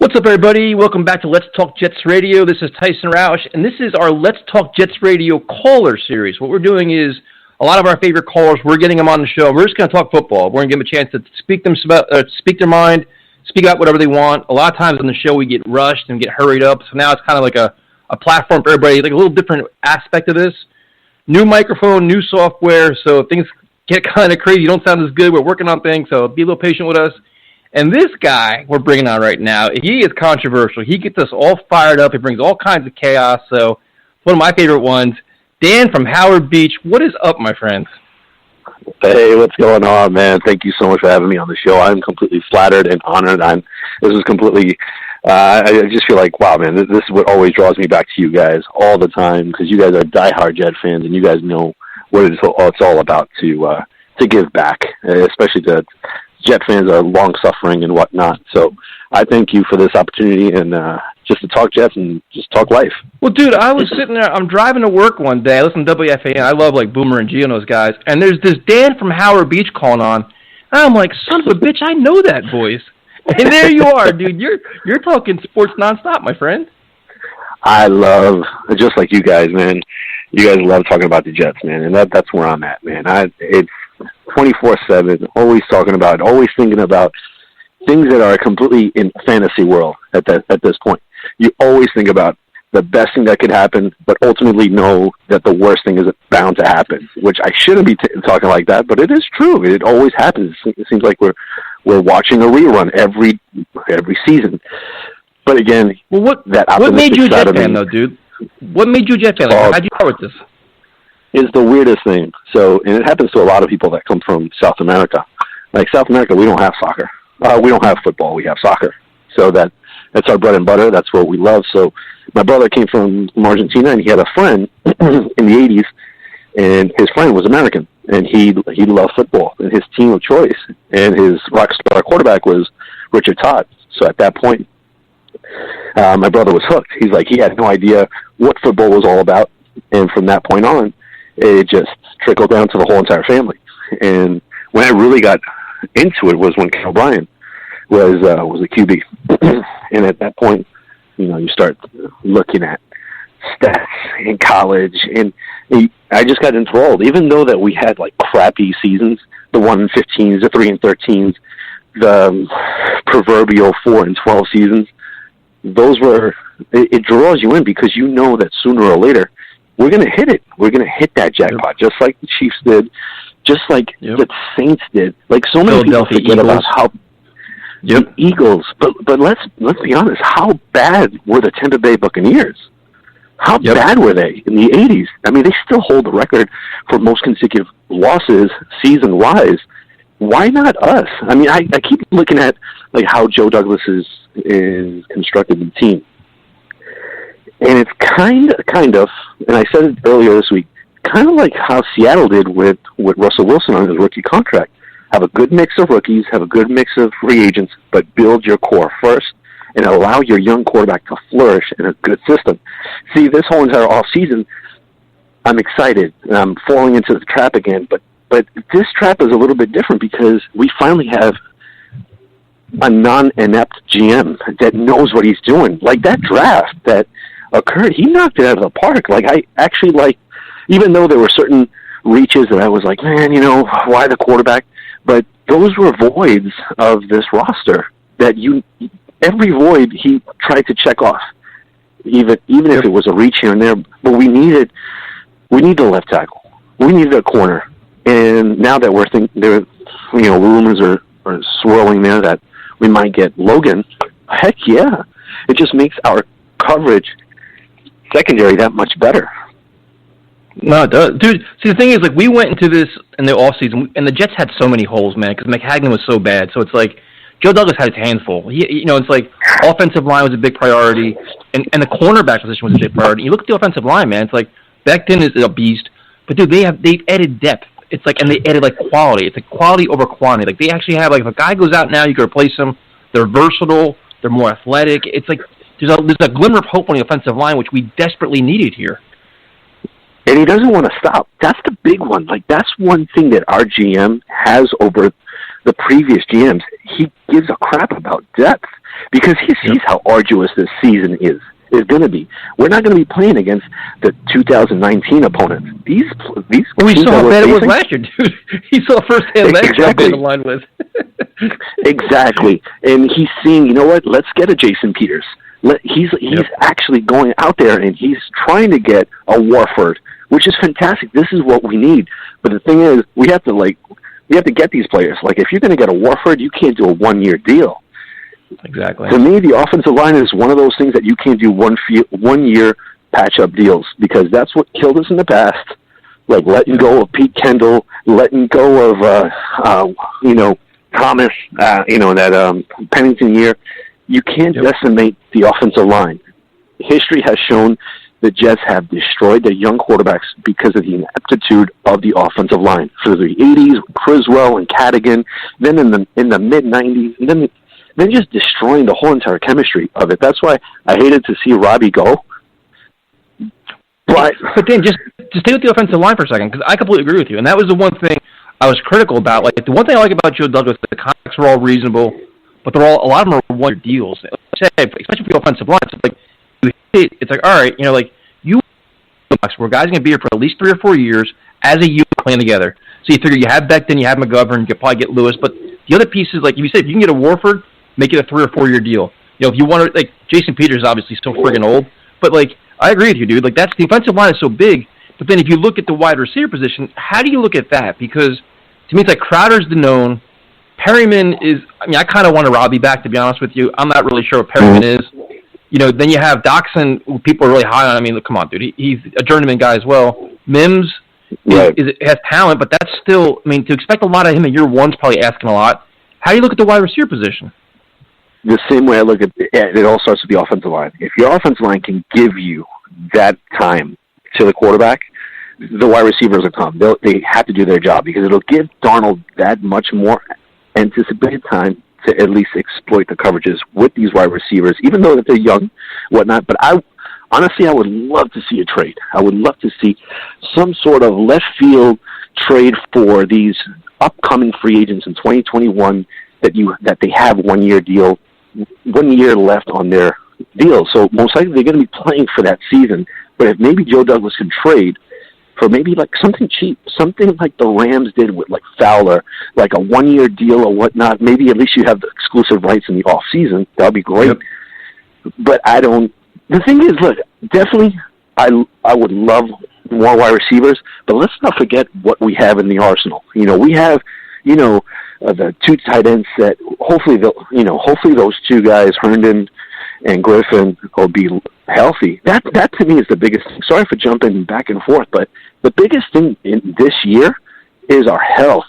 What's up, everybody? Welcome back to Let's Talk Jets Radio. This is Tyson Roush, and this is our Let's Talk Jets Radio caller series. What we're doing is a lot of our favorite callers, we're getting them on the show. We're just going to talk football. We're going to give them a chance to speak their mind, speak out whatever they want. A lot of times on the show we get rushed and get hurried up, so now it's kind of like a platform for everybody, like a little different aspect of this. New microphone, new software, so if things get kind of crazy, you don't sound as good. We're working on things, so be a little patient with us. And this guy we're bringing on right now, he is controversial. He gets us all fired up. He brings all kinds of chaos. So one of my favorite ones, Dan from Howard Beach. What is up, my friend? Hey, what's going on, man? Thank you so much for having me on the show. I'm completely flattered and honored. This is completely, I just feel like, wow, man, this is what always draws me back to you guys all the time, because you guys are diehard Jet fans, and you guys know what it's all about to give back, especially to Jet fans are long-suffering and whatnot. So I thank you for this opportunity and just to talk Jets and just talk life. Well, dude, I was sitting there. I'm driving to work one day. I listen to WFAN. I love, like, Boomer and Gio and those guys. And there's this Dan from Howard Beach calling on. And I'm like, son of a bitch, I know that voice. And there you are, dude. You're talking sports nonstop, my friend. I love, just like you guys, man, you guys love talking about the Jets, man. And that's where I'm at, man. It's 24/7, always talking about, always thinking about things that are completely in fantasy world at this point. You always think about the best thing that could happen, but ultimately know that the worst thing is bound to happen, which I shouldn't be talking like that, but it is true. It always happens. It seems like we're watching a rerun every season. But again, what made you a Jet fan, though, dude? What made you a Jet fan? How'd you start with this? Is the weirdest thing. So, and it happens to a lot of people that come from South America. Like South America, we don't have soccer. We don't have football. We have soccer. So that's our bread and butter. That's what we love. So my brother came from Argentina, and he had a friend in the 80s, and his friend was American, and he loved football. And his team of choice and his rock star quarterback was Richard Todd. So at that point, my brother was hooked. He's like, he had no idea what football was all about. And from that point on, it just trickled down to the whole entire family. And when I really got into it was when Cal O'Brien was a QB. And at that point, you start looking at stats in college, and I just got enthralled. Even though that we had like crappy seasons, the 1-15s, the 3-13s, the proverbial 4-12 seasons, those were, it draws you in because you know that sooner or later we're going to hit it. We're going to hit that jackpot, just like the Chiefs did, just like the Saints did. Like so many people forget about how the Eagles. But let's be honest. How bad were the Tampa Bay Buccaneers? How bad were they in the 80s? I mean, they still hold the record for most consecutive losses season-wise. Why not us? I mean, I keep looking at like how Joe Douglas is constructed the team. And it's kind of, and I said it earlier this week, kind of like how Seattle did with Russell Wilson on his rookie contract. Have a good mix of rookies, have a good mix of free agents, but build your core first and allow your young quarterback to flourish in a good system. See, this whole entire offseason, I'm excited. And I'm falling into the trap again, but this trap is a little bit different because we finally have a non-inept GM that knows what he's doing. Like that draft that occurred, he knocked it out of the park. Like I actually even though there were certain reaches that I was like, man, why the quarterback? But those were voids of this roster that every void he tried to check off, even if it was a reach here and there. But we need a left tackle. We needed a corner. And now that we're rumors are swirling there that we might get Logan, heck yeah. It just makes our coverage secondary that much better. No, it does. Dude, see, the thing is, like, we went into this in the offseason, and the Jets had so many holes, man, because McHagnon was so bad. So it's like, Joe Douglas had his hands full. It's like, offensive line was a big priority, and the cornerback position was a big priority. You look at the offensive line, man, it's like, Becton is a beast, but, dude, they've added depth. It's like, and they added, like, quality. It's like quality over quantity. Like, they actually have, like, if a guy goes out now, you can replace him. They're versatile. They're more athletic. It's like, there's a glimmer of hope on the offensive line, which we desperately needed here. And he doesn't want to stop. That's the big one. Like, that's one thing that our GM has over the previous GMs, he gives a crap about depth because he sees how arduous this season is going to be. We're not going to be playing against the 2019 opponents. These we saw how bad it was last year, dude. He saw firsthand last year how bad the line was. Exactly. And he's seeing, you know what, let's get a Jason Peters. He's actually going out there and he's trying to get a Warford, which is fantastic. This is what we need. But the thing is, we have to get these players. Like, if you're going to get a Warford, you can't do a 1-year deal. Exactly. To me, the offensive line is one of those things that you can't do 1-year patch-up deals, because that's what killed us in the past. Like letting go of Pete Kendall, letting go of Thomas, that Pennington year. You can't decimate the offensive line. History has shown the Jets have destroyed their young quarterbacks because of the ineptitude of the offensive line. For the 80s, Criswell and Cadigan, then in the mid-90s, and then just destroying the whole entire chemistry of it. That's why I hated to see Robbie go. But Dan, just stay with the offensive line for a second, because I completely agree with you. And that was the one thing I was critical about. Like, the one thing I like about Joe Douglas, the contracts are all reasonable, but a lot of them are 1-year deals. Especially for the offensive line, it's like, all right, where guys are going to be here for at least 3 or 4 years as a unit playing together. So you figure you have Becton, you have McGovern, you could probably get Lewis, but the other piece is, like you said, if you can get a Warford, make it a 3 or 4 year deal. If you want to, like, Jason Peters is obviously so friggin' old, but, like, I agree with you, dude. Like, the offensive line is so big, but then if you look at the wide receiver position, how do you look at that? Because to me, it's like Crowder's the known. Perryman is, I kind of want Robbie back, to be honest with you. I'm not really sure what Perryman is. Then you have Doxson, who people are really high on. I mean, come on, dude. He's a journeyman guy as well. Mims has talent, but that's still, to expect a lot of him in year one is probably asking a lot. How do you look at the wide receiver position? The same way I look at it, all starts with the offensive line. If your offensive line can give you that time to the quarterback, the wide receivers will come. They have to do their job, because it'll give Darnold that much more anticipated time to at least exploit the coverages with these wide receivers, even though that they're young, whatnot. But honestly, I would love to see a trade. I would love to see some sort of left field trade for these upcoming free agents in 2021 that they have 1-year deal, 1 year left on their deal. So most likely they're going to be playing for that season. But if maybe Joe Douglas can trade for maybe like something cheap, something like the Rams did with like Fowler, like a 1-year deal or whatnot, maybe at least you have the exclusive rights in the off season. That would be great. Yep. But the thing is, look, definitely I would love more wide receivers, but let's not forget what we have in the arsenal. We have, the 2 tight ends that hopefully those 2 guys, Herndon and Griffin, will be healthy. That to me is the biggest thing. Sorry for jumping back and forth, but the biggest thing in this year is our health,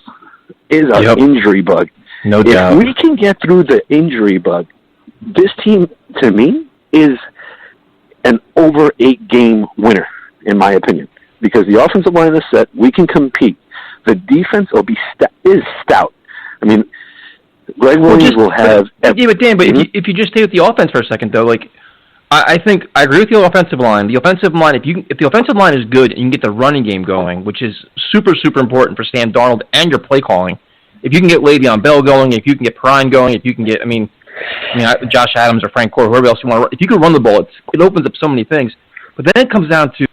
is our injury bug. No doubt. If we can get through the injury bug, this team, to me, is an over 8-game winner, in my opinion, because the offensive line is set. We can compete. The defense is stout. Greg Williams will have. But Dan, if you just stay with the offense for a second, though, like I think I agree with the offensive line. The offensive line, if the offensive line is good and you can get the running game going, which is super super important for Sam Darnold and your play calling. If you can get Le'Veon Bell going, if you can get Perrine going, if you can get Josh Adams or Frank Gore, whoever else you want to run, if you can run the ball, it opens up so many things. But then it comes down to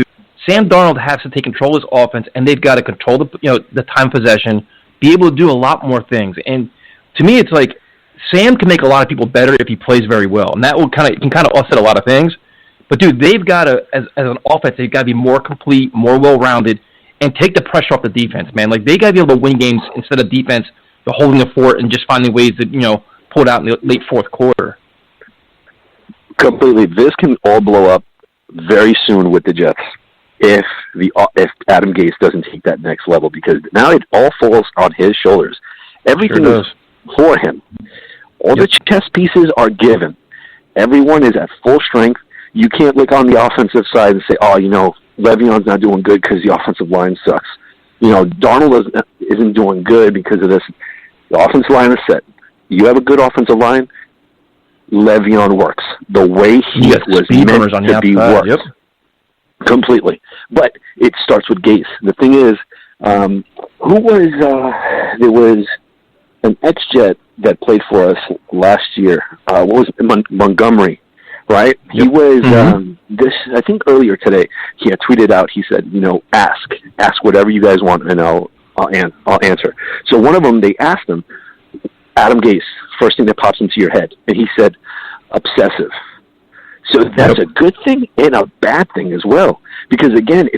Sam Darnold has to take control of his offense, and they've got to control the time possession, be able to do a lot more things. And to me, it's like Sam can make a lot of people better if he plays very well, and that can kind of offset a lot of things. But dude, they've got to, as an offense, they've got to be more complete, more well-rounded, and take the pressure off the defense, man. Like, they got to be able to win games instead of defense holding the fort and just finding ways to pull it out in the late fourth quarter. Completely. This can all blow up very soon with the Jets if Adam Gase doesn't take that next level, because now it all falls on his shoulders. Everything is for him. All the chess pieces are given. Everyone is at full strength. You can't look on the offensive side and say, Le'Veon's not doing good because the offensive line sucks. Darnold isn't doing good because of this. The offensive line is set. You have a good offensive line, Le'Veon works. The way he was meant to be worked. Yep. Completely. But it starts with Gase. The thing is, there was an ex-Jet that played for us last year. What was it? Montgomery, right? Yep. He was I think earlier today. He had tweeted out. He said, ask whatever you guys want, and I'll answer. So one of them, they asked him, Adam Gase, first thing that pops into your head, and he said, obsessive. So that's a good thing and a bad thing as well, because again,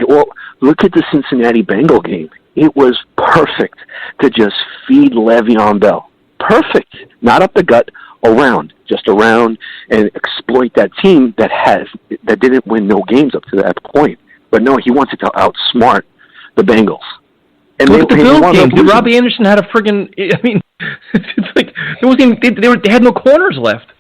look at the Cincinnati Bengal game. It was perfect to just feed Le'Veon Bell. Perfect. Not up the gut, just around and exploit that team that didn't win no games up to that point. But no, he wanted to outsmart the Bengals. And look at the Bills game. Dude, Robbie Anderson had a friggin', it's like, they had no corners left.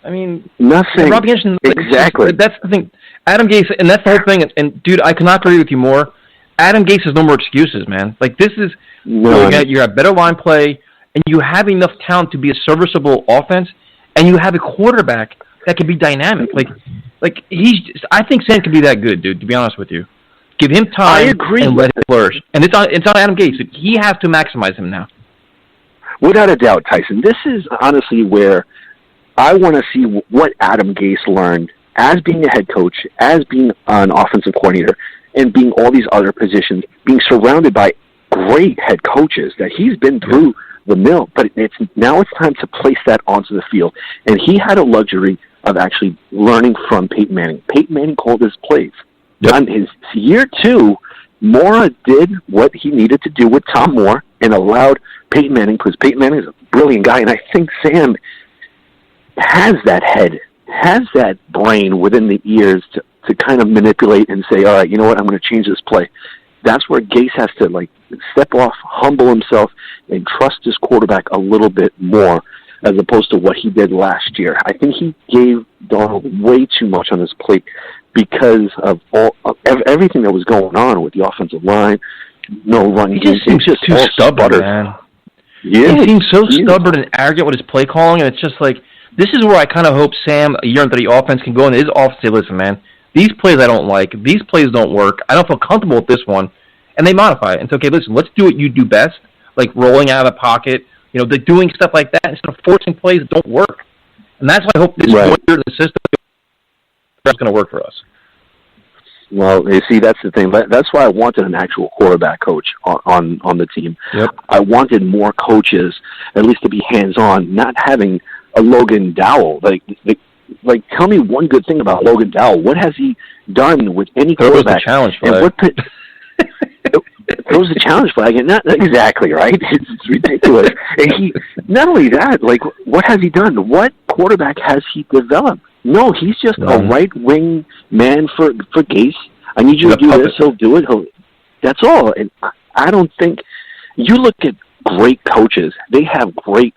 I mean, nothing. Robbie Anderson, exactly. That's the thing. Adam Gase, and that's the whole thing. And dude, I cannot agree with you more. Adam Gase has no more excuses, man. Like, this is, you have better line play, and you have enough talent to be a serviceable offense, and you have a quarterback that can be dynamic. Like I think Sam can be that good, dude, to be honest with you. Give him time and let him flourish. And it's on Adam Gase. He has to maximize him now. Without a doubt, Tyson. This is honestly where I want to see what Adam Gase learned as being a head coach, as being an offensive coordinator, and being all these other positions, being surrounded by great head coaches that he's been through the mill. But now it's time to place that onto the field. And he had a luxury of actually learning from Peyton Manning. Peyton Manning called his plays. Yep. On his year 2, Mora did what he needed to do with Tom Moore and allowed Peyton Manning, because Peyton Manning is a brilliant guy, and I think Sam has that head, has that brain within the ears to kind of manipulate and say, all right, you know what, I'm going to change this play. That's where Gase has to step off, humble himself, and trust his quarterback a little bit more, as opposed to what he did last year. I think he gave Darnold way too much on his plate because of everything that was going on with the offensive line, no running. He just seems too stubborn, man. Yeah, he seems so stubborn and arrogant with his play calling, and it's just like, this is where I kind of hope Sam, a year into the offense, can go into his office and say, listen, man, these plays I don't like, these plays don't work, I don't feel comfortable with this one, and they modify it. And it's okay, listen, let's do what you do best, like rolling out of the pocket, doing stuff like that instead of forcing plays that don't work. And that's why I hope this year in the system is going to work for us. Well, you see, that's the thing. That's why I wanted an actual quarterback coach on the team. Yep. I wanted more coaches, at least to be hands-on, not having a Logan Dowell. Like, tell me one good thing about Logan Dowell. What has he done with any quarterback? Challenge flag. Throws the challenge flag, and not exactly right. It's ridiculous. And not only that, what has he done? What quarterback has he developed? No, he's just a right-wing man for Gase. I need you to do this. He'll do it. That's all. And I don't think you look at great coaches. They have great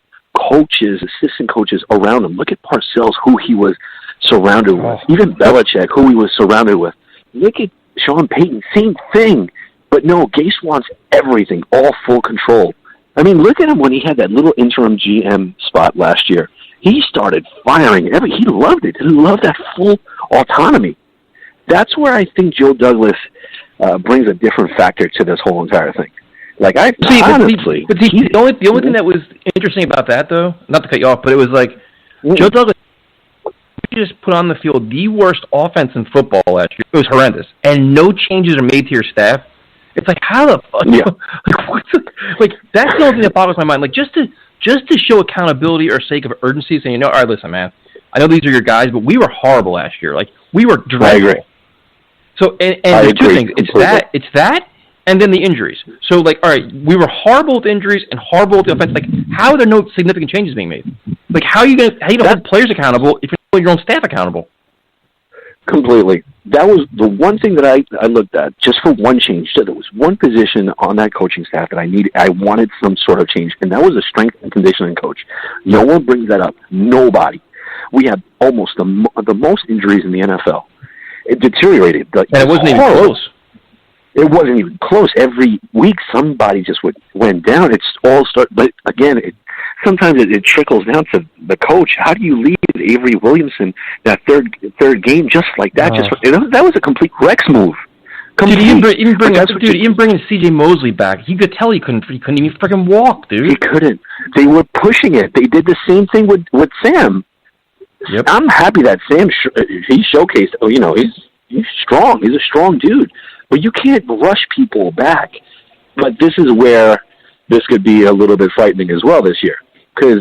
coaches, assistant coaches around him. Look at Parcells, who he was surrounded with. Even Belichick, who he was surrounded with. Look at Sean Payton, same thing. But no, Gase wants everything, all full control. I mean, look at him when he had that little interim GM spot last year. He started firing. He loved it. He loved that full autonomy. That's where I think Joe Douglas brings a different factor to this whole entire thing. Honestly, the only thing that was interesting about that, though, not to cut you off, but it was like Joe Douglas just put on the field the worst offense in football last year. It was horrendous, and no changes are made to your staff. It's like, how the fuck? Yeah. That's the only thing that boggles my mind. Just to show accountability or sake of urgency, saying, all right, listen, man, I know these are your guys, but we were horrible last year. We were dreadful. I agree. So, and there's two things. It's that, and then the injuries. So, all right, we were horrible with injuries and horrible with the offense. How are there no significant changes being made? How are you going to hold players accountable if you're holding your own staff accountable? Completely. That was the one thing that I looked at, just for one change. So there was one position on that coaching staff that I wanted some sort of change, and that was a strength and conditioning coach. No one brings that up. Nobody. We had almost the most injuries in the NFL. It deteriorated. And it wasn't even close. It wasn't even close. Every week somebody just went down. But again, sometimes it trickles down to the coach. How do you leave Avery Williamson that third game just like that? That was a complete Rex move. Dude, even bringing C.J. Mosley back, you could tell he couldn't even freaking walk, dude. He couldn't. They were pushing it. They did the same thing with Sam. Yep. I'm happy that Sam he showcased. He's strong. He's a strong dude, but you can't rush people back. But this is where this could be a little bit frightening as well this year, because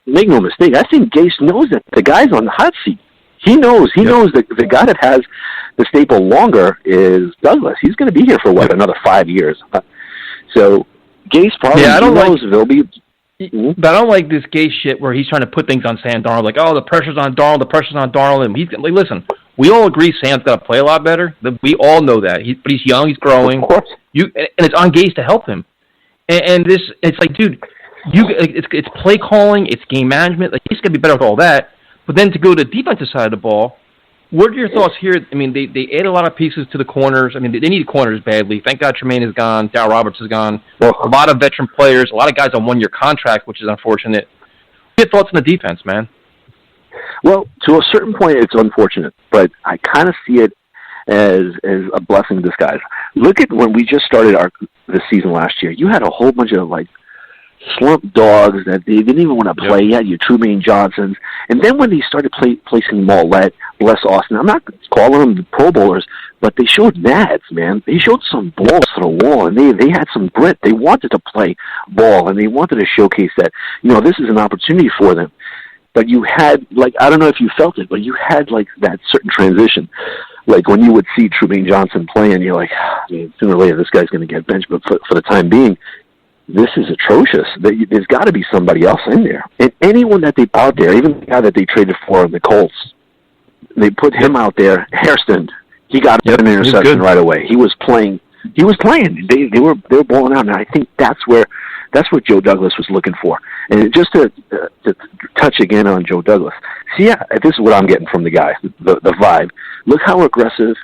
make no mistake, I think Gase knows that the guy's on the hot seat. He knows that the guy that has the staple longer is Douglas. He's going to be here for another 5 years. So Gase probably knows there'll be. But I don't like this Gase shit where he's trying to put things on Sam Darnold, like, oh, the pressure's on Darnold, and he's like, listen, we all agree Sam's got to play a lot better. We all know that. But he's young, he's growing. Of course. And it's on Gase to help him. And this, it's like, dude, it's play calling, it's game management. Like, he's going to be better with all that. But then to go to the defensive side of the ball, what are your thoughts here? I mean, they add a lot of pieces to the corners. I mean, they need corners badly. Thank God Tremaine is gone. Darryl Roberts is gone. Well, a lot of veteran players, a lot of guys on one-year contracts, which is unfortunate. What are your thoughts on the defense, man? Well, to a certain point, it's unfortunate, but I kind of see it as a blessing in disguise. Look at when we just started the season last year. You had a whole bunch of, slump dogs that they didn't even want to play. You had your Trumaine Johnsons. And then when they started placing Mollett, bless Austin, I'm not calling them the Pro Bowlers, but they showed nads, man. They showed some balls to the wall, and they had some grit. They wanted to play ball, and they wanted to showcase that, this is an opportunity for them. But you had, I don't know if you felt it, but you had, that certain transition. Like, when you would see Trumaine Johnson playing, you're like, sooner or later this guy's going to get benched. But for the time being, this is atrocious. There's got to be somebody else in there. And anyone that they put out there, even the guy that they traded for in the Colts, they put him out there. Hairston, he got an interception right away. He was playing. They were balling out, and I think that's what Joe Douglas was looking for. And just to touch again on Joe Douglas, this is what I'm getting from the guy, the vibe. Look how aggressive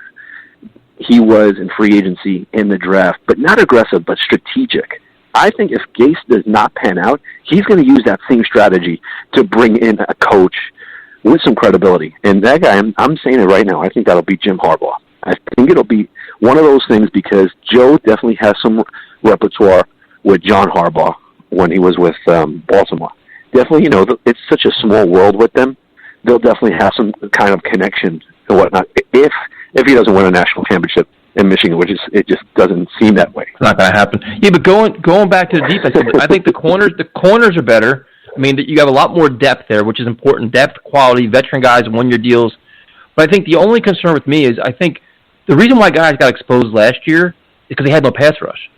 he was in free agency, in the draft, but not aggressive, but strategic. I think if Gase does not pan out, he's going to use that same strategy to bring in a coach with some credibility. And that guy, I'm saying it right now, I think that'll be Jim Harbaugh. I think it'll be one of those things because Joe definitely has some repertoire with John Harbaugh when he was with Baltimore. Definitely, it's such a small world with them. They'll definitely have some kind of connection and whatnot if he doesn't win a national championship in Michigan, which it just doesn't seem that way. It's not going to happen. Yeah, but going back to the defense, I think the corners are better. I mean, you have a lot more depth there, which is important. Depth, quality, veteran guys, one-year deals. But I think the only concern with me is I think the reason why guys got exposed last year is because they had no pass rush.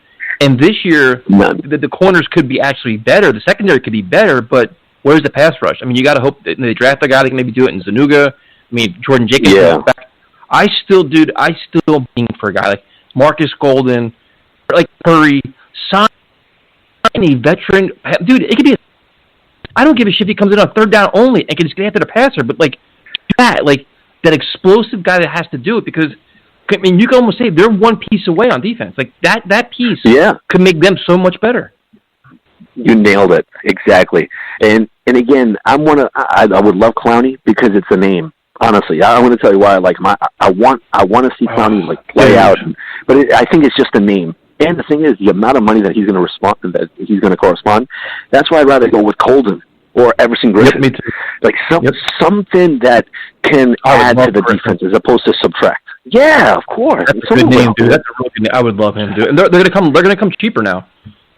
And this year, the corners could be actually better. The secondary could be better, but where's the pass rush? I mean, you got to hope that they draft a guy that can maybe do it in Zanuga. I mean, Jordan Jacobs comes back. I still being for a guy like Marcus Golden, like Curry, sign a veteran. Dude, it could be I don't give a shit if he comes in on third down only and can just get after the passer, but that explosive guy that has to do it because, I mean, you can almost say they're one piece away on defense. Like, that piece could make them so much better. You nailed it. Exactly. And again, I would love Clowney because it's a name. Honestly, I want to tell you why. I want to see Clowney play out, but I think it's just a name. And the thing is, the amount of money that he's going to correspond. That's why I'd rather go with Colden or Everson Griffin. Yep, me too. Something that can add to the defense as opposed to subtract. Yeah, of course. That's a good name, dude. That's a really good name. I would love him, dude. And they're going to come. They're going to come cheaper now.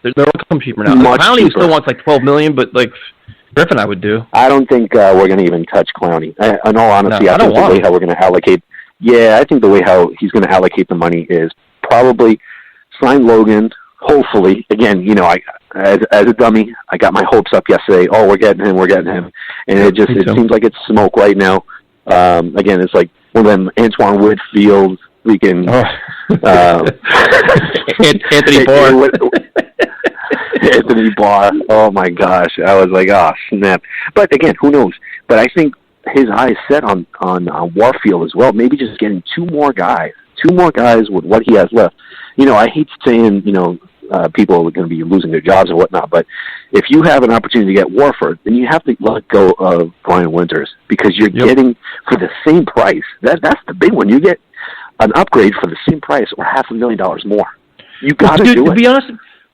They're going to come cheaper now. Clowney still wants $12 million, but Griffin, I would do. I don't think we're going to even touch Clowney. In all honesty, I think the way how we're going to allocate. Yeah, I think the way how he's going to allocate the money is probably sign Logan. Hopefully, again, as a dummy, I got my hopes up yesterday. Oh, we're getting him, and it seems like it's smoke right now. Again, it's like one of them Antoine Whitfield freaking Anthony Barr. Anthony Barr. Oh my gosh, I was like, oh snap. But again, who knows? But I think his eyes set on Warfield as well. Maybe just getting two more guys with what he has left. I hate saying people are going to be losing their jobs and whatnot, but if you have an opportunity to get Warford, then you have to let go of Brian Winters because you're getting for the same price. That's the big one. You get an upgrade for the same price or $500,000 more. You got to do it. To be honest,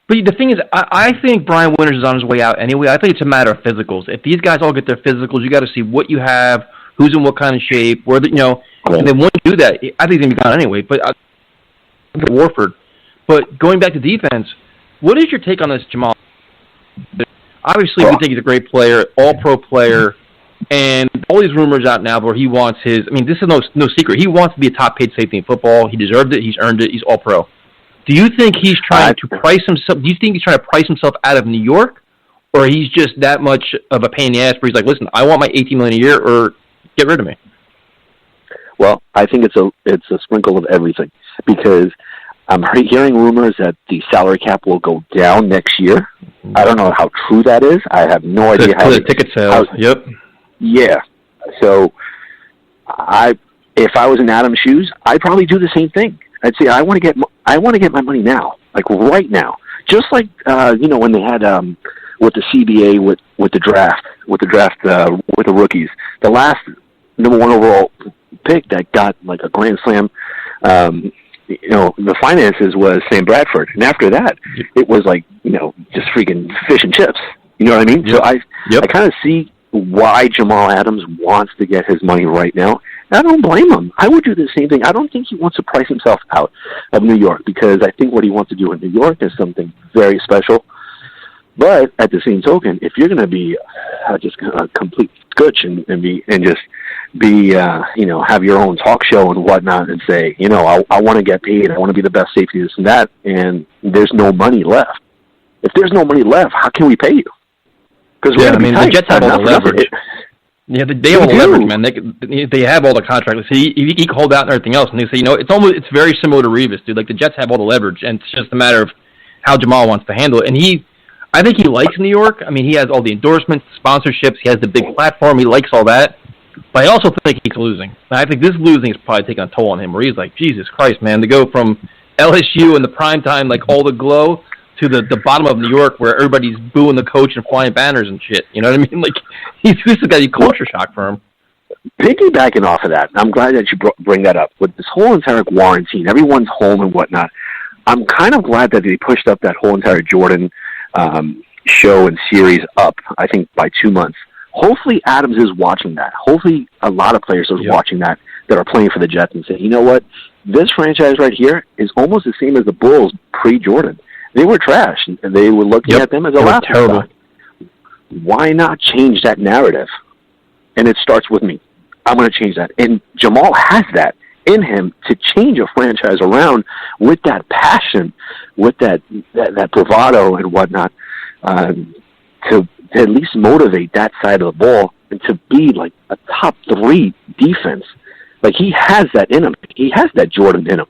but the thing is, I think Brian Winters is on his way out anyway. I think it's a matter of physicals. If these guys all get their physicals, you got to see what you have, who's in what kind of shape, where and then once you do that, I think he's going to be gone anyway. But Warford. But going back to defense, what is your take on this, Jamal? Obviously, we think he's a great player, all-pro player, and all these rumors out now where he wants his. I mean, this is no secret. He wants to be a top-paid safety in football. He deserved it. He's earned it. He's all-pro. Do you think he's trying to price himself? Do you think he's trying to price himself out of New York, or he's just that much of a pain in the ass where he's like, listen, I want my $18 million a year, or get rid of me? Well, I think it's a sprinkle of everything, because I'm hearing rumors that the salary cap will go down next year. I don't know how true that is. I have no idea how the ticket sales. Yep. Yeah. So, if I was in Adam's shoes, I'd probably do the same thing. I'd say I want to get my money now, like right now. Just like when they had with the CBA with the draft with the rookies, the last number 1 overall pick that got like a grand slam. The finances was Sam Bradford, and after that, it was like just freaking fish and chips. You know what I mean? Yep. So I kind of see why Jamal Adams wants to get his money right now. And I don't blame him. I would do the same thing. I don't think he wants to price himself out of New York, because I think what he wants to do in New York is something very special. But at the same token, if you're going to be just a complete scutch and have your own talk show and whatnot, and say, I want to get paid, I want to be the best safety, this and that, and there's no money left. If there's no money left, how can we pay you? Because the Jets have all the leverage. Yeah, they have all the leverage, man. They have all the contracts. He can hold out and everything else, and they say, it's very similar to Revis, dude. Like, the Jets have all the leverage, and it's just a matter of how Jamal wants to handle it. And I think he likes New York. I mean, he has all the endorsements, sponsorships. He has the big platform. He likes all that. But I also think he's losing. And I think this losing is probably taking a toll on him, where he's like, Jesus Christ, man, to go from LSU in the prime time, like all the glow, to the bottom of New York where everybody's booing the coach and flying banners and shit. You know what I mean? Like, this has got to be culture shock for him. Piggybacking off of that, I'm glad that you bring that up. With this whole entire quarantine, everyone's home and whatnot, I'm kind of glad that they pushed up that whole entire Jordan show and series up, I think, by 2 months. Hopefully Adams is watching that. Hopefully a lot of players are watching that are playing for the Jets and saying, you know what, this franchise right here is almost the same as the Bulls pre-Jordan. They were trash, and they were looking at them as a laughingstock. Why not change that narrative? And it starts with me. I'm going to change that. And Jamal has that in him to change a franchise around with that passion, with that bravado and whatnot, to at least motivate that side of the ball and to be like a top 3 defense. Like, he has that in him. He has that Jordan in him.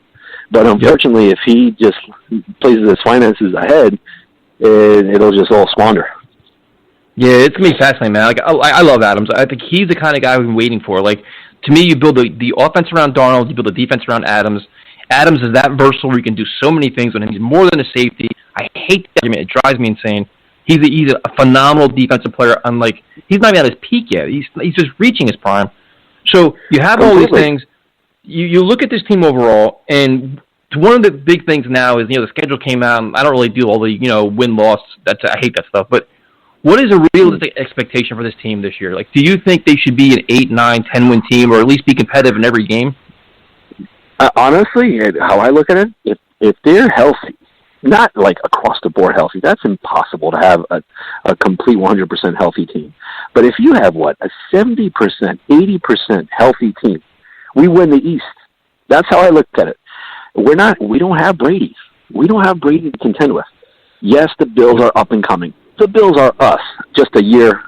But unfortunately, if he just places his finances ahead, it'll just all squander. Yeah, it's going to be fascinating, man. Like, I love Adams. I think he's the kind of guy we've been waiting for. Like, to me, you build the offense around Darnold, you build the defense around Adams. Adams is that versatile where you can do so many things with him. He's more than a safety. I hate the argument. It drives me insane. He's a phenomenal defensive player. Unlike, he's not even at his peak yet. He's just reaching his prime. So you have all these things. You look at this team overall, and one of the big things now is, the schedule came out. And I don't really do all the, win-loss. I hate that stuff. But what is a realistic expectation for this team this year? Like, do you think they should be an 8, 9, 10-win team, or at least be competitive in every game? Honestly, how I look at it, if they're healthy, not like across the board healthy, that's impossible to have a complete 100% healthy team. But if you have a 70%, 80% healthy team, we win the East. That's how I look at it. We don't have Brady. We don't have Brady to contend with. Yes, the Bills are up and coming. The Bills are us, just a year.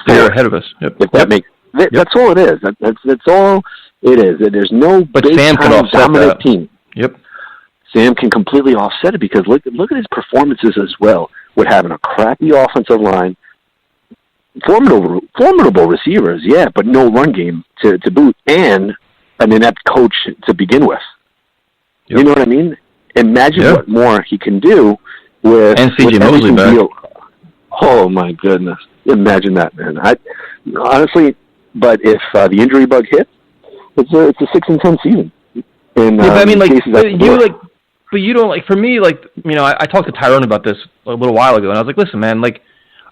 They're ahead of us. Yep. If that makes that's all it is. That's all it is. There's no but Sam can offset dominant that. Team. Yep. Sam can completely offset it, because look at his performances as well, with having a crappy offensive line, formidable receivers, yeah, but no run game to boot, and an inept coach to begin with. Yep. You know what I mean? Imagine what more he can do with C.J. Mosley back. Oh my goodness! Imagine that, man. Honestly, but if the injury bug hits, it's a 6-10 season. in but I mean, like, cases that but you don't, like, for me, like, you know, I talked to Tyrone about this a little while ago, and I was like, listen, man, like,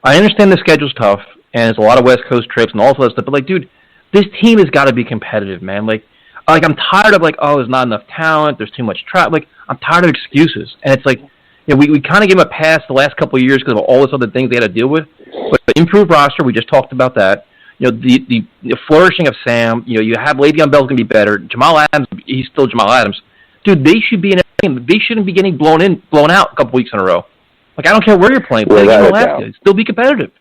I understand the schedule's tough, and it's a lot of West Coast trips and all that stuff, but, like, dude, this team has got to be competitive, man. Like, I'm tired of, like, oh, there's not enough talent, there's too much traffic. Like, I'm tired of excuses. And it's like, you know, we kind of give them a pass the last couple of years because of all this other things they had to deal with. But the improved roster, we just talked about that. You know, the flourishing of Sam, you know, you have Le'Veon Bell's going to be better. Jamal Adams, he's still Jamal Adams. Dude, they should be in a game. They shouldn't be getting blown out a couple weeks in a row. Like, I don't care where you're playing. Play the game last year. Still be competitive.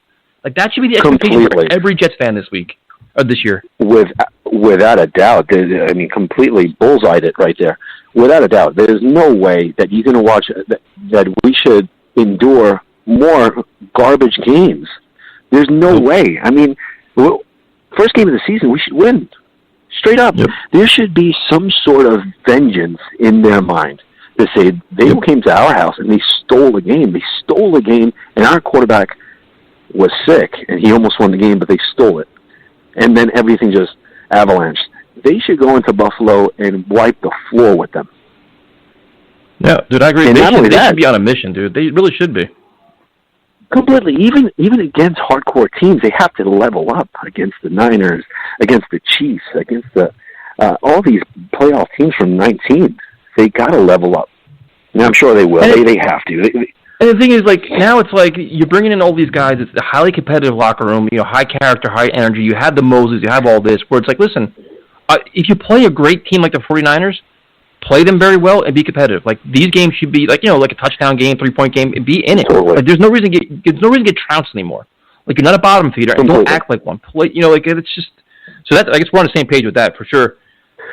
Like, that should be the expectation for every Jets fan this week, or this year. Without a doubt. I mean, completely bullseyed it right there. Without a doubt. There's no way that you're going to watch that we should endure more garbage games. There's no way. I mean, first game of the season, we should win. Straight up. Yep. There should be some sort of vengeance in their mind to say they came to our house and they stole the game. They stole the game, and our quarterback was sick, and he almost won the game, but they stole it. And then everything just avalanched. They should go into Buffalo and wipe the floor with them. Yeah, dude, I agree. And they should be on a mission, dude. They really should be. Completely. Even against hardcore teams, they have to level up against the Niners, against the Chiefs, against the all these playoff teams from 19. They got to level up. And I'm sure they will. They have to. And the thing is, like, now it's like you're bringing in all these guys. It's a highly competitive locker room, you know, high character, high energy. You have the Moses, you have all this, where it's like, listen, if you play a great team like the 49ers, play them very well and be competitive. Like, these games should be, like, you know, like a touchdown game, 3-point game, and be in it. Totally. Like, there's no reason to get trounced anymore. Like, you're not a bottom feeder, and don't act like one. Play, you know, like, it's just, so that's, I guess we're on the same page with that, for sure.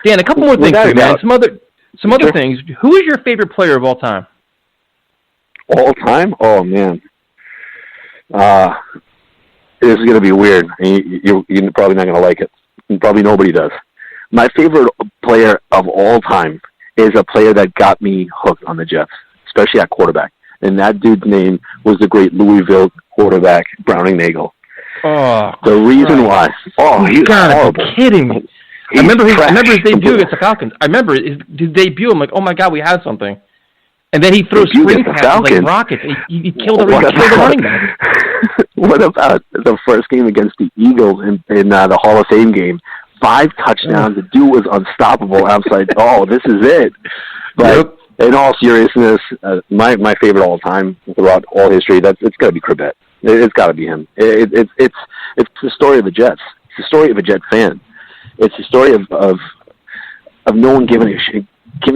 Dan, a couple more things for you, man. Some other things. Who is your favorite player of all time? All time? Oh, man. This is going to be weird. You're probably not going to like it. Probably nobody does. My favorite player of all time is a player that got me hooked on the Jets, especially at quarterback. And that dude's name was the great Louisville quarterback, Browning Nagel. Oh, the reason why. Oh, he's horrible. Be kidding me. I remember his debut against the Falcons. I remember his debut. I'm like, oh my God, we have something. And then he throws screen passes like rockets. He killed the running back. What about the first game against the Eagles in the Hall of Fame game? 5 touchdowns. The dude was unstoppable. I was like, oh, this is it. But in all seriousness, my favorite all time throughout all history, it's got to be Cribette. It's got to be him. It's the story of the Jets. It's the story of a Jet fan. It's the story of no one giving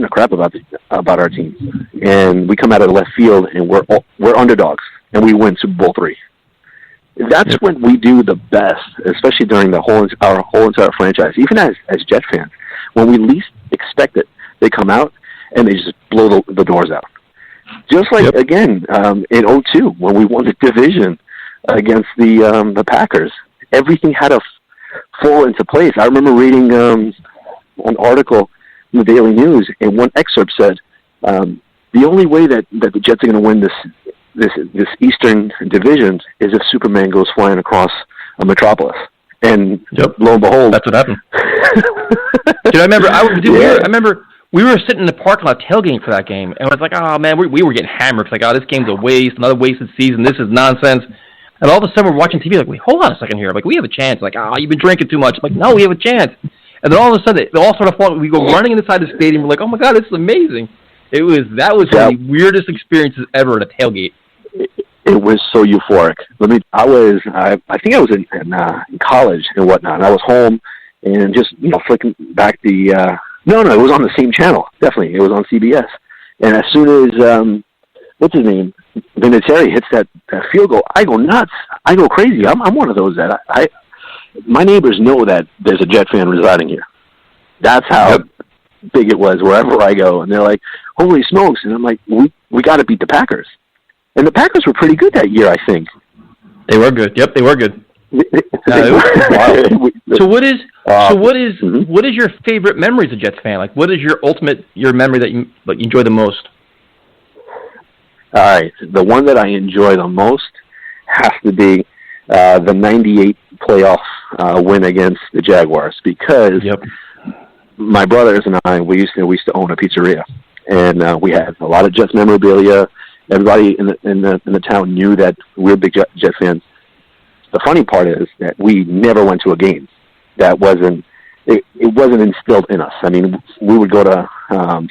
a crap about our team. And we come out of the left field and we're underdogs and we win Super Bowl III. That's when we do the best, especially during our whole entire franchise, even as Jet fans. When we least expect it, they come out and they just blow the doors out. Just like, again, in 2002, when we won the division against the Packers. Everything had to fall into place. I remember reading an article in the Daily News, and one excerpt said, the only way that the Jets are going to win this Eastern Division is if Superman goes flying across a metropolis. And lo and behold, that's what happened. Dude, I remember. I remember we were sitting in the parking lot tailgating for that game, and I was like, "Oh man, we were getting hammered. It's like, oh, this game's a waste, another wasted season. This is nonsense." And all of a sudden, we're watching TV. Like, wait, hold on a second here. Like, we have a chance. Like, oh, you've been drinking too much. Like, no, we have a chance. And then all of a sudden, it all sort of falls. We go running inside the stadium. We're like, oh my God, this is amazing. That was one of the weirdest experiences ever at a tailgate. It was so euphoric. I think I was in college and whatnot. And I was home and just flicking back the. No, it was on the same channel. Definitely, it was on CBS. And as soon as what's his name, Vinatieri hits that field goal, I go nuts. I go crazy. I'm one of those that my neighbors know that there's a Jet fan residing here. That's how big it was wherever I go. And they're like, holy smokes. And I'm like, we got to beat the Packers. And the Packers were pretty good that year, I think. They were good. Yep, they were good. So what is your favorite memory as a Jets fan? Like, what is your memory that you enjoy the most? All right, the one that I enjoy the most has to be the '98 playoff win against the Jaguars, because my brothers and I, we used to own a pizzeria, and we had a lot of Jets memorabilia. Everybody in the town knew that we were big Jet fans. The funny part is that we never went to a game. That wasn't instilled in us. I mean, we would go to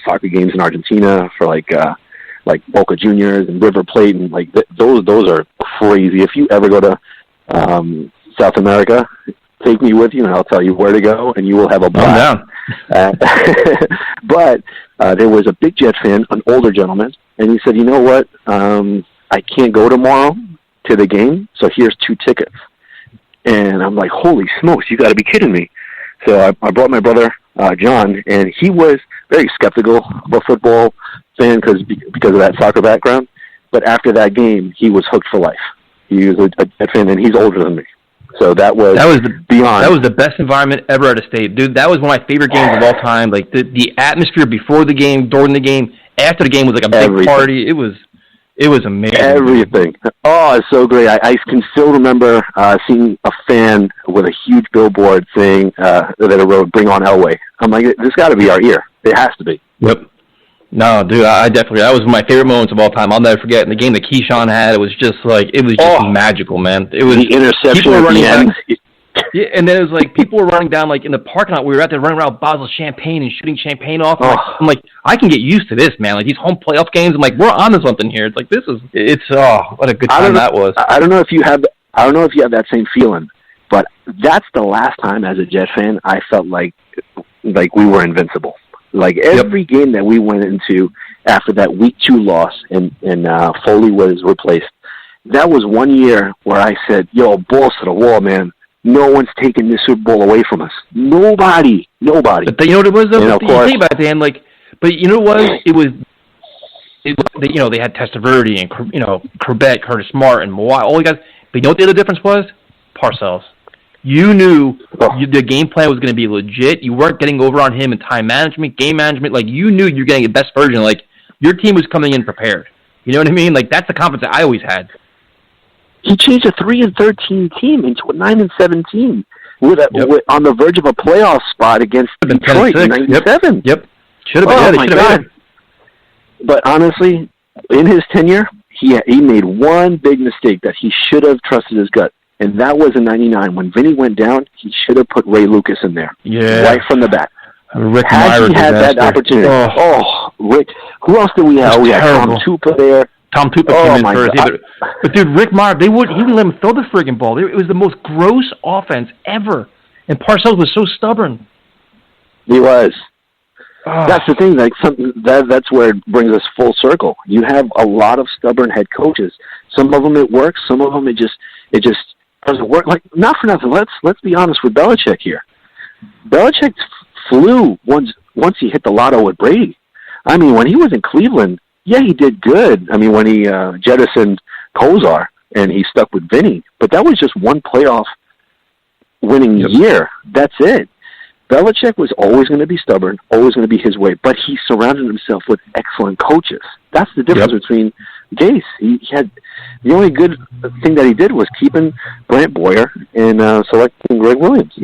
soccer games in Argentina for like Boca Juniors and River Plate, and like those are crazy. If you ever go to South America, take me with you, and I'll tell you where to go, and you will have a blast. But there was a big Jet fan, an older gentleman, and he said, "You know what? I can't go tomorrow to the game, so here's 2 tickets." And I'm like, "Holy smokes, you got to be kidding me!" So I brought my brother John, and he was very skeptical of a football fan because of that soccer background. But after that game, he was hooked for life. He was a Jet fan, and he's older than me. So that was beyond. That was the best environment ever at a state, dude. That was one of my favorite games of all time. Like the atmosphere before the game, during the game, after the game was like a big party. It was amazing. Everything. Oh, it's so great. I can still remember seeing a fan with a huge billboard saying that it wrote "Bring on Elway." I'm like, this got to be our ear. It has to be. Yep. No, dude, I definitely, that was my favorite moments of all time. I'll never forget. And the game that Keyshawn had, it was just magical, man. It was the interception at the end. Yeah, and then it was like people were running down like in the parking lot. We were out there running around with bottles of champagne and shooting champagne off. I'm like, I can get used to this, man. Like these home playoff games, I'm like, we're on to something here. It's like what a good time that was. I don't know if you have that same feeling, but that's the last time as a Jet fan I felt like we were invincible. Like every game that we went into after that week 2 loss and Foley was replaced, that was one year where I said, "Yo, balls to the wall, man. No one's taking this Super Bowl away from us. Nobody." But you know what it was, though? And of course, about the end, like, but you know what? It was they had Testaverde and Corbett, Curtis Smart, and Mawai, all the guys. But you know what the other difference was? Parcells. You knew the game plan was going to be legit. You weren't getting over on him in time management, game management. Like, you knew you're getting the best version. Like, your team was coming in prepared. You know what I mean? Like, that's the confidence that I always had. He changed a 3-13 team into a 9-17 with on the verge of a playoff spot against Detroit in '97. Yep. Should have been. Oh, my God. But honestly, in his tenure, he made one big mistake that he should have trusted his gut. And that was in '99. When Vinny went down, he should have put Ray Lucas in there. Yeah. Right from the bat. Rick Had he had that opportunity. Rick. Who else did we have? We had Tom Tupa there. Tom Tupa came in first. But dude, Rick Meyer, he didn't let him throw the friggin' ball. It was the most gross offense ever. And Parcells was so stubborn. He was. That's the thing. Like that's where it brings us full circle. You have a lot of stubborn head coaches. Some of them it works. Some of them it just doesn't work. Like, not for nothing. Let's be honest with Belichick here. Belichick flew once he hit the lotto with Brady. I mean, when he was in Cleveland, yeah, he did good. I mean, when he jettisoned Kozar and he stuck with Vinny, but that was just one playoff winning year. That's it. Belichick was always going to be stubborn, always going to be his way, but he surrounded himself with excellent coaches. That's the difference between Gase. He had the only good thing that he did was keeping Brant Boyer and selecting Greg Williams.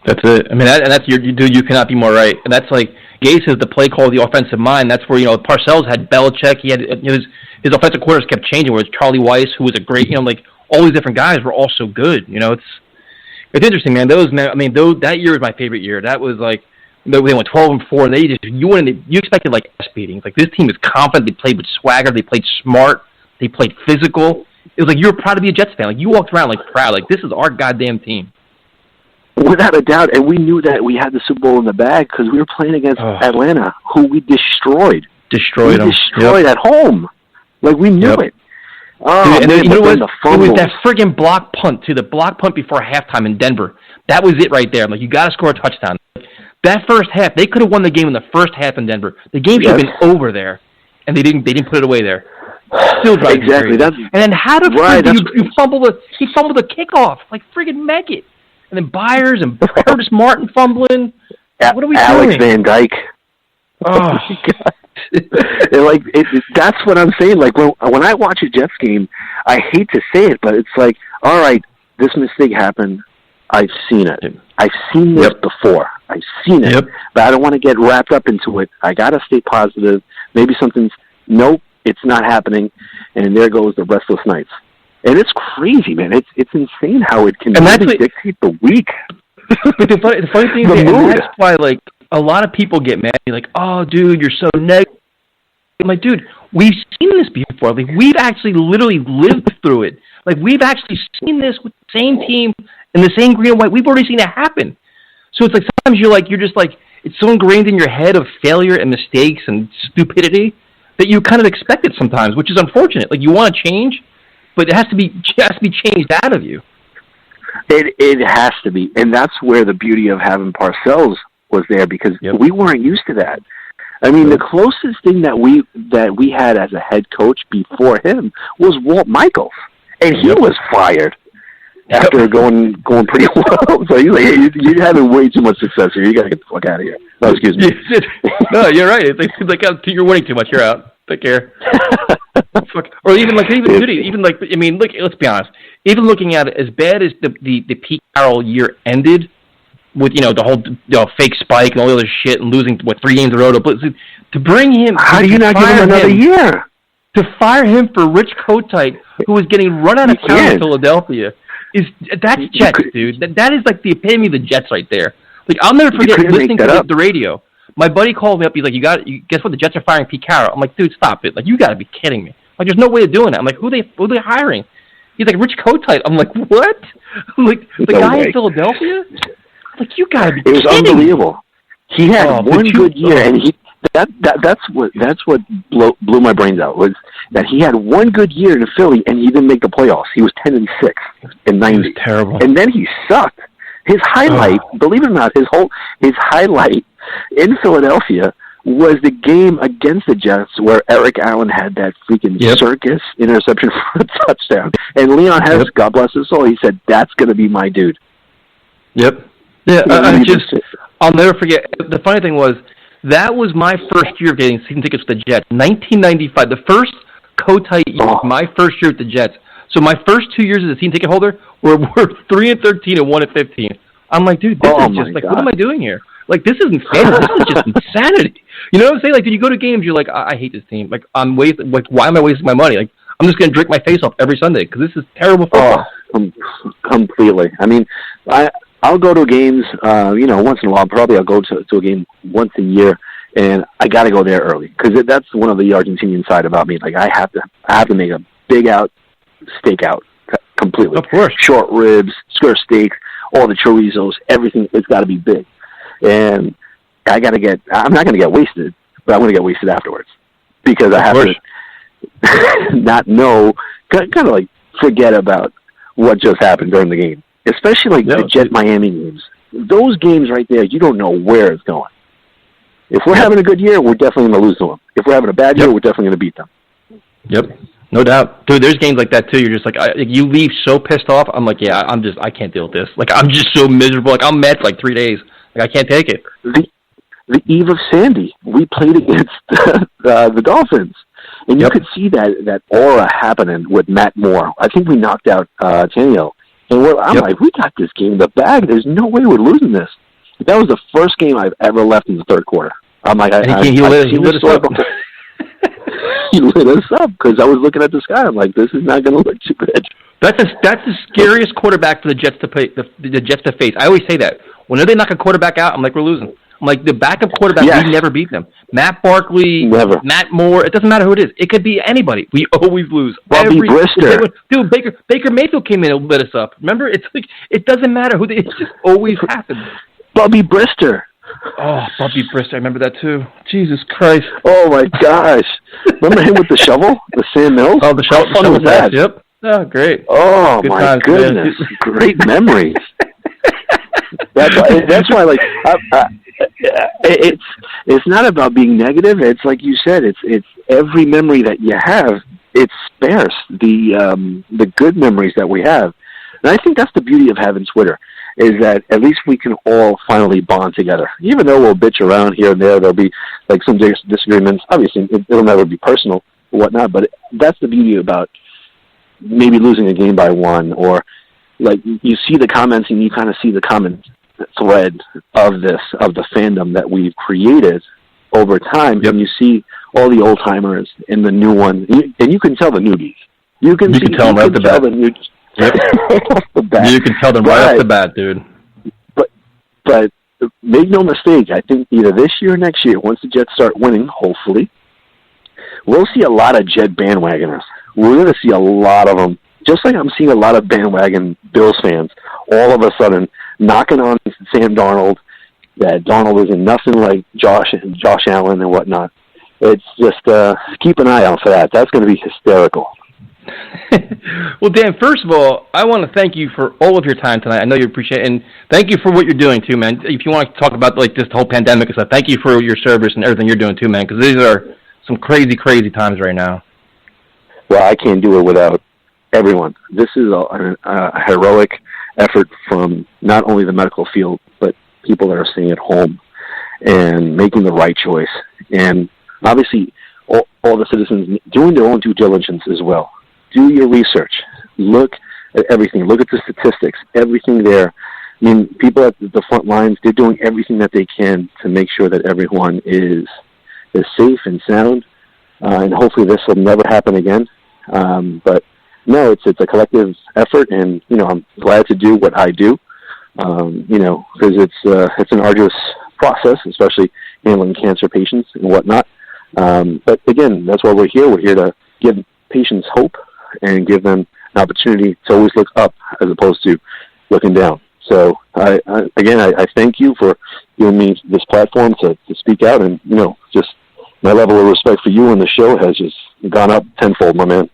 That's it. I mean, that's you cannot be more right. And that's like Gase is the play call, the offensive mind. That's where Parcells had Belichick. He had his offensive coordinators kept changing. Where it's Charlie Weiss, who was a great, like all these different guys were all so good. It's interesting, man. That year was my favorite year. That was like they went 12-4, and you expected like ass beatings. Like, this team is confident. They played with swagger. They played smart. They played physical. It was like you were proud to be a Jets fan. Like, you walked around like proud. Like, this is our goddamn team. Without a doubt, and we knew that we had the Super Bowl in the bag because we were playing against Atlanta, who we destroyed. Destroyed at home. Like, we knew it. Oh, dude, man, it was that friggin' block punt, too. The block punt before halftime in Denver. That was it right there. I'm like, you got to score a touchdown. That first half, they could have won the game in the first half in Denver. The game should have been over there, and they didn't put it away there. Still drives me crazy. And then how the frick you fumble he fumbled the kickoff like friggin' Meggett. And then Byers and Curtis Martin fumbling. What are we doing? Alex Van Dyke. Oh, God. That's what I'm saying. Like, when I watch a Jets game, I hate to say it, but it's like, all right, this mistake happened. I've seen it. I've seen this before. I've seen it, but I don't want to get wrapped up into it. I got to stay positive. Maybe nope, it's not happening, and there goes the restless nights. And it's crazy, man. It's insane how it can really dictate the week. But the funny thing is, and that's why, like, a lot of people get mad. You're like, oh, dude, you're so negative. I'm like, dude, we've seen this before. Like, we've actually literally lived through it. Like, we've actually seen this with the same team and the same green and white. We've already seen it happen. So it's like sometimes you're just like, it's so ingrained in your head of failure and mistakes and stupidity that you kind of expect it sometimes, which is unfortunate. Like, you want to change, but it has to be changed out of you. It has to be, and that's where the beauty of having Parcells was there, because we weren't used to that. I mean, the closest thing that we had as a head coach before him was Walt Michaels, and he was fired after going pretty well. So he's like, hey, you're having way too much success here. You got to get the fuck out of here. Oh, excuse me. No, you're right. It's like you're winning too much. You're out. Take care. Or even I mean, look. Let's be honest. Even looking at it, as bad as the Pete Carroll year ended, with the whole fake spike and all the other shit and losing 3 games in a row, to bring him. How do you not give him another year? To fire him for Rich Kotite, who was getting run out of town in Philadelphia, that's Jets, dude. That is like the epitome of the Jets right there. Like, I'll never forget listening to the radio. My buddy called me up. He's like, guess what? The Jets are firing Pete Carroll. I'm like, dude, stop it. Like, you got to be kidding me. Like, there's no way of doing that. I'm like, who are they hiring? He's like, Rich Kotite. I'm like, what? I'm like, the guy in Philadelphia? I'm like, you got to be kidding me. It was unbelievable. He had one good year, and that's what blew my brains out, was that he had one good year in Philly, and he didn't make the playoffs. He was 10-6 in 90. It was terrible. And then he sucked. His highlight, believe it or not, his highlight in Philadelphia was the game against the Jets where Eric Allen had that freaking circus interception for a touchdown. And Leon Hess, God bless his soul, he said, that's going to be my dude. Yep. Yeah, I'll never forget. The funny thing was, that was my first year of getting season tickets with the Jets. 1995, the first Kotite year, my first year with the Jets. So my first 2 years as a season ticket holder were 3-13 and 1-15. I'm like, dude, this is just like, what am I doing here? Like, this isn't fair. This is just insanity. You know what I'm saying? Like, when you go to games, you're like, I hate this team. Like, why am I wasting my money? Like, I'm just going to drink my face off every Sunday because this is terrible football. Completely. I mean, I'll go to games, once in a while. Probably I'll go to a game once a year, and I got to go there early because that's one of the Argentinian side about me. Like, I have to make a big steak out completely. Of course. Short ribs, skirt steak, all the chorizos, everything. It's got to be big, and I'm not going to get wasted, but I'm going to get wasted afterwards because I have to not know, kind of like forget about what just happened during the game. Especially like the Jet-Miami games. Those games right there, you don't know where it's going. If we're having a good year, we're definitely going to lose to them. If we're having a bad year, we're definitely going to beat them. Yep. No doubt. Dude, there's games like that too. You're just like, you leave so pissed off. I'm like, I can't deal with this. Like, I'm just so miserable. Like, I'm mad for like 3 days. Like, I can't take it. The eve of Sandy, we played against the Dolphins. And you could see that aura happening with Matt Moore. I think we knocked out Tannehill. And I'm like, we got this game in the bag. There's no way we're losing this. That was the first game I've ever left in the third quarter. I'm like, he lit us up. He lit us up because I was looking at the sky. I'm like, this is not going to look too good. That's the scariest quarterback for the Jets to play, the Jets to face. I always say that. Whenever they knock a quarterback out, I'm like, we're losing. I'm like, the backup quarterback, we never beat them. Matt Barkley, Matt Moore, it doesn't matter who it is. It could be anybody. We always lose. Bobby Brister. Dude, Baker Mayfield came in and lit us up. Remember? It's like, it doesn't matter who it just always happens. Bobby Brister. Oh, Bobby Brister. I remember that too. Jesus Christ. Oh, my gosh. Remember him with the shovel? The Sam Mills? Oh, the shovel. How fun was that? Yep. Oh, great. Oh, my goodness. Great memories. That's why, like, it's not about being negative. It's like you said. It's every memory that you have. It's sparse. The good memories that we have, and I think that's the beauty of having Twitter, is that at least we can all finally bond together. Even though we'll bitch around here and there, there'll be like some disagreements. Obviously, it'll never be personal or whatnot. But that's the beauty about maybe losing a game by one, or like you see the comments and you kind of see the comment thread of the fandom that we've created over time. Yep. And you see all the old timers and the new ones, and you can tell the newbies. You can tell them right off the bat. Yep. Off the bat. You can tell them right off the bat, dude. But make no mistake, I think either this year or next year, once the Jets start winning, hopefully, we'll see a lot of Jet bandwagoners. We're going to see a lot of them, just like I'm seeing a lot of bandwagon Bills fans all of a sudden knocking on Sam Darnold, that Darnold isn't nothing like Josh Allen and whatnot. It's just keep an eye out for that. That's going to be hysterical. Well, Dan, first of all, I want to thank you for all of your time tonight. I know you appreciate it, and thank you for what you're doing, too, man. If you want to talk about like this whole pandemic and stuff, thank you for your service and everything you're doing, too, man, because these are some crazy, crazy times right now. Well, I can't do it without everyone. This is a heroic effort from not only the medical field, but people that are staying at home and making the right choice. And obviously, all the citizens doing their own due diligence as well. Do your research. Look at everything. Look at the statistics. Everything there. I mean, people at the front lines, they're doing everything that they can to make sure that everyone is safe and sound. And hopefully this will never happen again. But no, it's a collective effort, and I'm glad to do what I do. Because it's an arduous process, especially handling cancer patients and whatnot. But again, that's why we're here. We're here to give patients hope and give them an opportunity to always look up as opposed to looking down. So I thank you for giving me this platform to speak out, and just my level of respect for you and the show has just gone up tenfold, my man.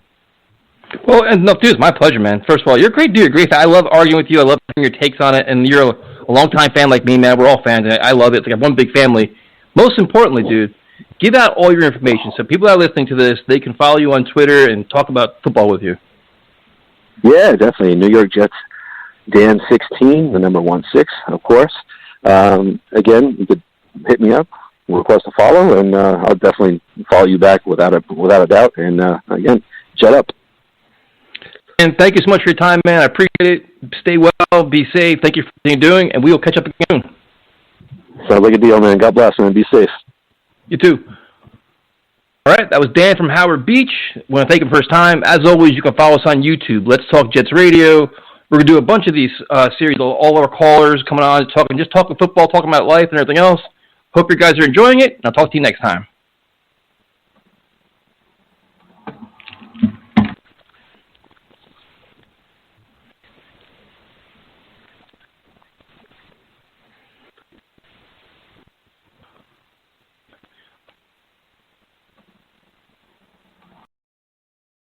Well, and no, dude, it's my pleasure, man. First of all, you're a great dude, great. I love arguing with you. I love hearing your takes on it, and you're a longtime fan like me, man. We're all fans, and I love it. It's like one big family. Most importantly, dude, give out all your information so people that are listening to this, they can follow you on Twitter and talk about football with you. Yeah, definitely. New York Jets, Dan 16, the number 16, of course. Again, you could hit me up, request a follow, and I'll definitely follow you back without a doubt. And again, Jet up. And thank you so much for your time, man. I appreciate it. Stay well, be safe. Thank you for everything you're doing, and we will catch up again. Sounds like a deal, man. God bless, man. Be safe. You too. All right, that was Dan from Howard Beach. I want to thank him for his time. As always, you can follow us on YouTube. Let's Talk Jets Radio. We're going to do a bunch of these series. All our callers coming on, talking football, talking about life and everything else. Hope you guys are enjoying it, and I'll talk to you next time.